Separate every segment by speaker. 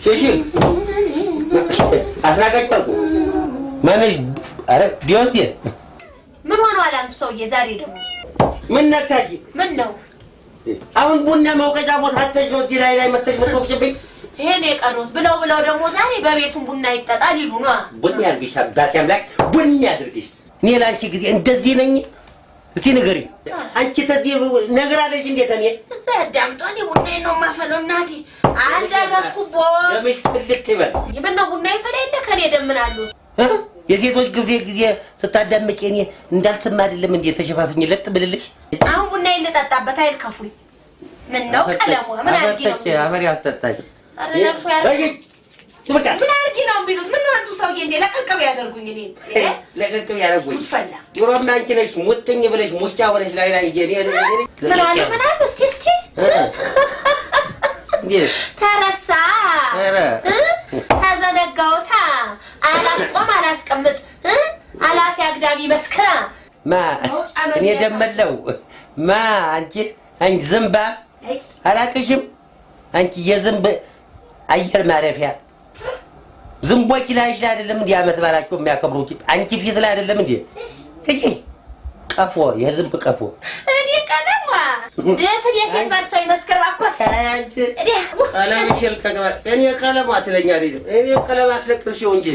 Speaker 1: شو أسرعك تركو ما مش أره ديوتي
Speaker 2: من وين ولا مسوي زاري دم
Speaker 1: من نكاجي
Speaker 2: منو
Speaker 1: أون بنا موقع جابوت حتى شو تيراي ما تجمع توكسبي
Speaker 2: هنيك أروت بلو دم زاري ببيتهم بنا يتطالي بنا
Speaker 1: بني أرجيش ذات يملك بني أرجيش نيلا أنت كذي أنت زينني زين غري أنت تزي نغرة ليش إني تانية
Speaker 2: سهدام تاني بنا إنه ما فلون ناتي عالدا مسكوبات
Speaker 1: يا مش فلت تبل
Speaker 2: يبنا بنا يفلين لك هني دم منالو
Speaker 1: የሴቶች ጊዜ ስታዳምጪኝ እንዳልሰማ አይደለም እንዴ ተሸፋፍኝ ለጥ ብልልሽ
Speaker 2: አሁን ቡና ይለጣጣበት አይልከፉኝ ምን ነው ቀለሙ ምን አርጊ ነው
Speaker 1: አፈር ያስተጣሽ
Speaker 2: አረነፉ ያርጊ ምን አርጊ ነው ቢሉት ምን ነው አንቱ ሰውዬ እንዴ ለቀቀብ ያደርጉኝ እኔ
Speaker 1: ለቀቀብ ያደርጉኝ
Speaker 2: ፈላ
Speaker 1: ድሮም አንቺ ነሽ ሙጥኝ ብለሽ ሙጫ ወለሽ ላይ
Speaker 2: ምን አለ እስቲ ተረሳ
Speaker 1: ኧረ
Speaker 2: ተዘነጋውታ አላስቀምጥ አላፊ አግዳሚ መስከራ
Speaker 1: ማ እኔ ደመለው ማ አንቺ ዝምባ አላቅሽም አንቺ የዝምብ አየር ማረፊያ ዝምቦች ላይ አይደለም እንዴ አመት ባላቸው የሚያከብሩት አንቺ ፊት ላይ አይደለም እንዴ እጂ ቀፎ የዝምብ ቀፎ
Speaker 2: እኔ ቀለማ ደፍን የፊት ፈርሰው ይመስከራ እኮ
Speaker 1: አንቺ ቀለም ይልከጋ እኔ ቀለም አትለኛ አይደል እኔ ቀለም አስለቅሽው እንጂ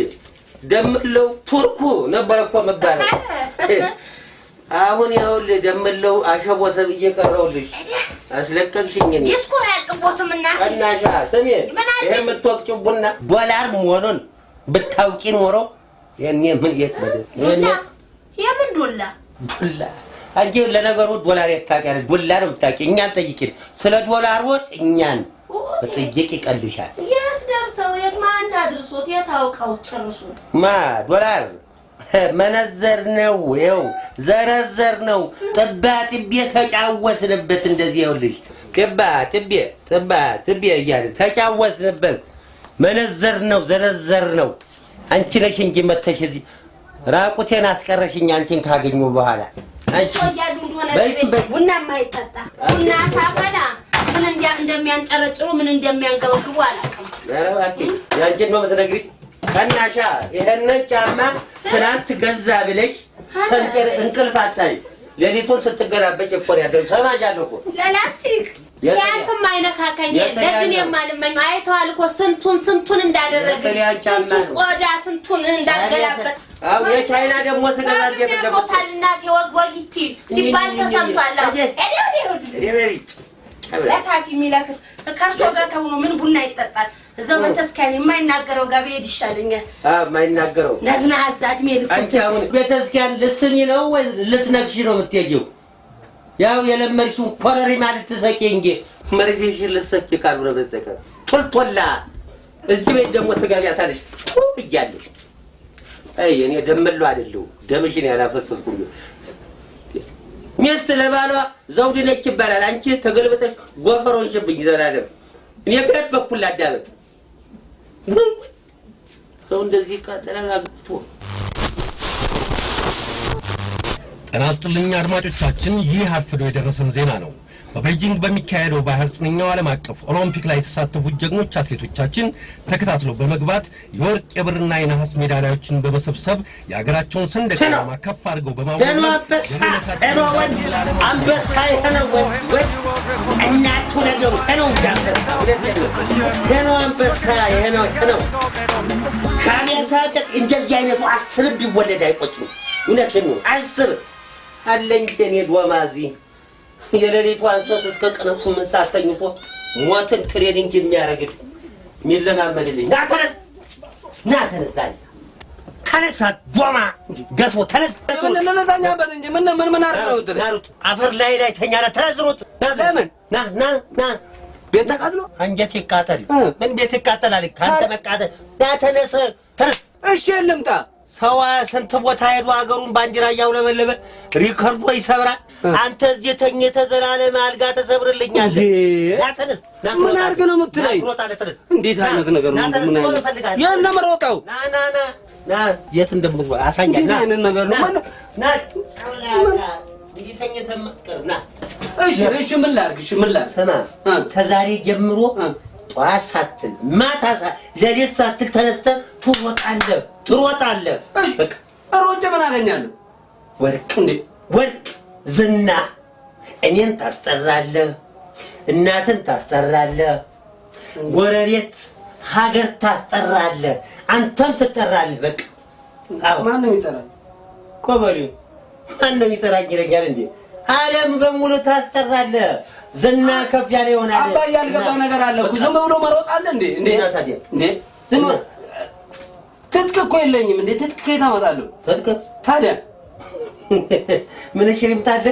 Speaker 1: ደምለው ቱርኩ ነበር እኮ መባል አሁን ይኸውልህ ደምለው አሸቦ ተብዬ ቀረውልሽ አስለቀቅሽኝ እኔ
Speaker 2: ዲስኩር ያቅቦትም እና
Speaker 1: እናሻ ስሜ ይሄ የምትወቅጭው ቡና ዶላር መሆኑን ብታውቂ ኖሮ የኔ ምን የትበደ
Speaker 2: የምን ዶላ
Speaker 1: አንቺ ለነገሩ ዶላር የታውቂያለሽ ዶላር ብታውቂ እኛን ጠይቂን ስለ ዶላር ወጥ እኛን በጥይቅ ይቀልሻል
Speaker 2: የት ደርሰው የት ማን አድርሶት የታውቀው ጨርሱ
Speaker 1: ማ ዶላር መነዘር ነው ይኸው ዘረዘር ነው ጥባት ተጫወትንበት እንደዚህ ይኸውልሽ ጥባት እያለ ተጫወትንበት መነዘር ነው ዘረዘር ነው አንቺ ነሽ እንጂ መተሽ እዚህ ራቁቴን አስቀረሽኝ አንቺን ካገኙ በኋላ አንቺ
Speaker 2: ቡና ማይጠጣ ቡና ሳፈላ ምን እንደሚያንጨረጭሩ ምን እንደሚያንገበግቡ አላውቅም
Speaker 1: ኧረ እባክሽ ያንቺን ነው የምትነግሪኝ ከናሻ ይሄን ጫማ ትናንት ገዛ ብለሽ ሰንጨር እንቅልፍ አጣኝ ሌሊቱን ስትገላበጭ እኮ ያደረው ሰማጃለሁ እኮ
Speaker 2: ለላስቲክ ሲያልፍም አይነካከኝ ደግን የማልመኝ አይተዋል እኮ ስንቱን እንዳደረገ ስንቱን ቆዳ ስንቱን እንዳገላበት
Speaker 1: አው የቻይና ደግሞ ተገዛል
Speaker 2: የደቦታልናት የወግወጊቲ ሲባል ተሰምቷል
Speaker 1: እዴ
Speaker 2: ለካፊ ሚላክ ከርሶ ጋር ተውኖ ምን ቡና ይጠጣል እዛው በተስካን የማይናገረው ጋር ቢሄድ ይሻለኛል
Speaker 1: የማይናገረው
Speaker 2: ነዝና አዛድ ሜል
Speaker 1: አንቺ አሁን በተስካን ልስኒ ነው ወይ ልትነክሽ ነው የምትሄጂው ያው የለመድሽው ኮረሪ ማለት ተሰቂ እንጂ መርፌሽ ልሰቂ ካልብረ በዘከ ቶልቶላ እዚህ ቤት ደግሞ ትገቢያታለሽ እያለሽ አይ እኔ ደምለው አይደለም ደምሽን ያላፈሰስኩኝ ሚስት ለባሏ ዘውድ ነች ይባላል አንቺ ተገልበጠሽ ጎፈሮንሽብኝ ዘላለም እኔ በበኩል አዳመጥ ሰው እንደዚህ ካጠላላ አግብቶ
Speaker 3: ጤና ይስጥልኝ አድማጮቻችን ይህ አርፍዶ የደረሰን ዜና ነው በቤጂንግ በሚካሄደው በ29ኛው ዓለም አቀፍ ኦሎምፒክ ላይ የተሳተፉ ጀግኖች አትሌቶቻችን ተከታትለው በመግባት የወርቅ የብርና የነሐስ ሜዳሊያዎችን በመሰብሰብ የሀገራቸውን ሰንደቅ ዓላማ ከፍ አድርገው በማውለብለብ
Speaker 1: አንበሳ የተነወን እናቱ ነገሩ አንበሳ ይሄነው ካሜታ እንደዚህ አይነቱ 10 ቢወለድ አይቆጭም እውነቴን ነው 10 አለኝ እኔ ዶማዚ የሌሊቱ አንስቶ እስከ ቀኑ 8 ሰዓት ተኝቶ ሞትን ትሬኒንግ የሚያደርግ የሚለማመድልኝ ና ተነስ ተነስ ዶማ ገስቦ ተነስ
Speaker 4: ለነዛኛ በል እንጂ ምን አርገውት
Speaker 1: ናሩት አፈር ላይ ተኛና ተነዝሩት
Speaker 4: ለምን
Speaker 1: ና
Speaker 4: ቤት ተቃጥሎ
Speaker 1: አንጀት ይቃጠል ምን ቤት ይቃጠላል ካንተ መቃጠል ና ተነስ
Speaker 4: እሺ ልምጣ
Speaker 1: ሰዋ ስንት ቦታ ሄዶ አገሩን ባንዲራ ያውለበለበ ሪከርዶ ይሰብራል አንተ እዚህ ተኝተህ ዘላለም አልጋ ተሰብርልኛል ና ተነስ
Speaker 4: ምን አርገ ነው የምትለኝ እንዴት አይነት ነገር ነው ምን አይነት የት ነው የምሮጠው
Speaker 1: ና የት እንደምትወጣ አሳኛና
Speaker 4: ና አይነት ነገር ነው
Speaker 1: ና እንዴ ተኝተህ መጥቀር ና
Speaker 4: እሺ ምን ላርግ ስማ
Speaker 1: ተዛሬ ጀምሮ ጠዋት ሳትል ማታ ለሌት ሳትል ተነስተህ ትሮጣለህ።
Speaker 4: በቃ ሮጬ ምን አገኛለሁ?
Speaker 1: ወርቅ ወርቅ ዝና እኔን ታስጠራለህ፣ እናትን ታስጠራለህ፣ ጎረቤት ሀገር ታስጠራለህ፣ አንተም ትጠራለህ። በቃ
Speaker 4: ማን ነው የሚጠራኝ?
Speaker 1: ቆበሌ ማን ነው የሚጠራኝ ይለኛል እንዴ? ዓለም በሙሉ ታስጠራለህ። ዝና ከፍ ያለ ይሆናል።
Speaker 4: አባዬ ያልገባ ነገር አለ እኮ። ዝም ብሎ መሮጥ አለ እንዴ?
Speaker 1: ታዲያ
Speaker 4: ዝም ትጥቅ እኮ የለኝም እንዴ? ትጥቅ ከየት አመጣለሁ?
Speaker 1: ትጥቅ
Speaker 4: ታዲያ
Speaker 1: ምን ሽሪም ታለ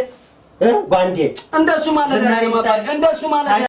Speaker 1: ጓንዴ
Speaker 4: እንደሱ ማለት